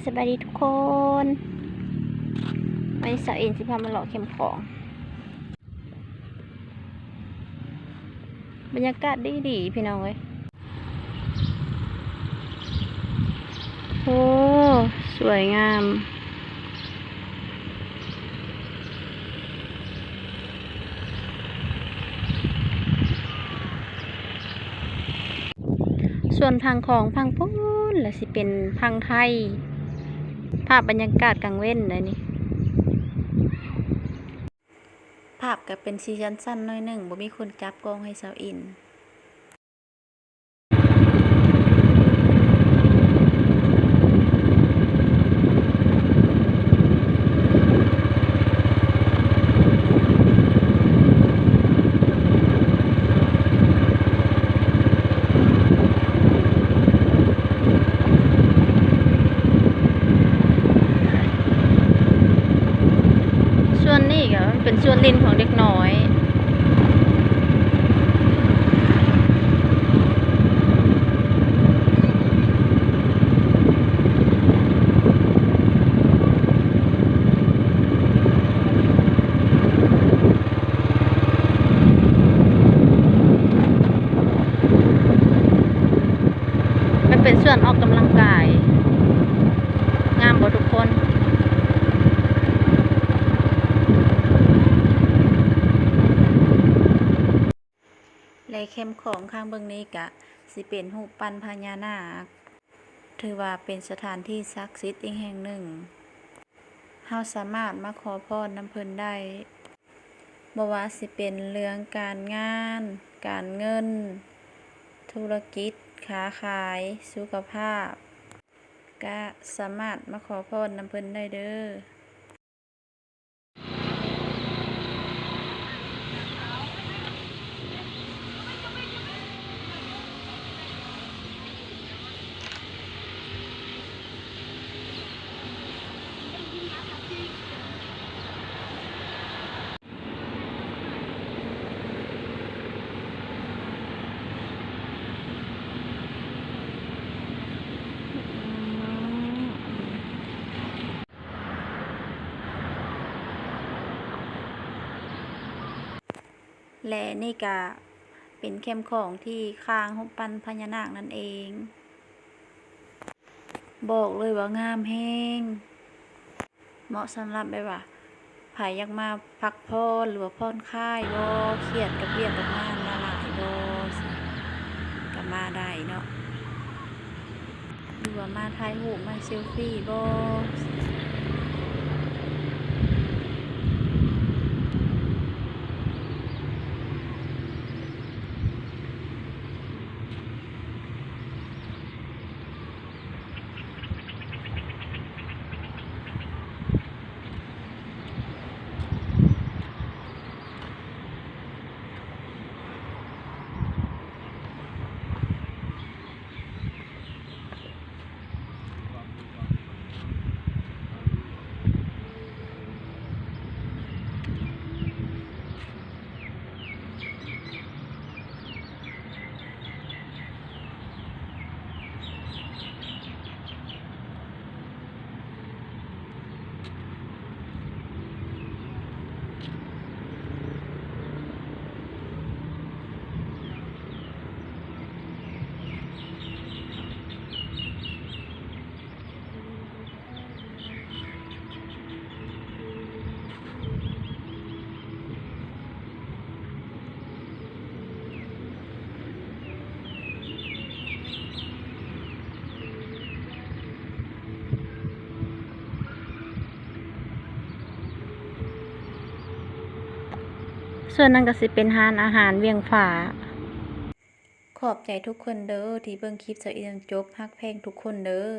สวัสดีทุกคนวันนี้สาวเอ็นสิพามาหล่อเข็มของบรรยากาศดีพี่น้องเว้ยโอ้สวยงามส่วนพังของพังพูนและสิเป็นพังไทยภาพบรรยากาศกลางเว้นเลยนี่ภาพก็เป็นซีซั่นสั้นน้อยหนึ่งบ่มีคนจับกล้องให้สาวอินส่วนนี้ก็เป็นส่วนเล่นของเด็กน้อยมันเป็นส่วนออกกำลังกายงามบ่ทุกคนและเข้มของข้างเบื้องนี้กะสิเป็นรูปปั้นพญานาคถือว่าเป็นสถานที่ศักดิ์สิทธิ์อีกแห่งหนึ่งเฮาสามารถมาขอพรนำเพิ่นได้บ่ว่าสิเป็นเรื่องการงานการเงินธุรกิจค้าขายสุขภาพก็สามารถมาขอพรนำเพิ่นได้เด้อและนี่ก็เป็นเข้มของที่ข้างรูปปั้นพญานาคนั่นเองบอกเลยว่างามแฮงเหมาะสำหรับแบบว่าไผอยากมาพักผ่อนหรือว่าผ่อนคลายบ่เครียดกับเวียกกับงานมาหลายบ่ก็มาได้เนาะหรือว่ามาถ่ายรูปมาเซลฟี่บ่ส่วนนั้นก็สิเป็นร้านอาหารเวียงฟ้าขอบใจทุกคนเด้อที่เบิ่งคลิปสาวอินจนจบฮักแพงทุกคนเด้อ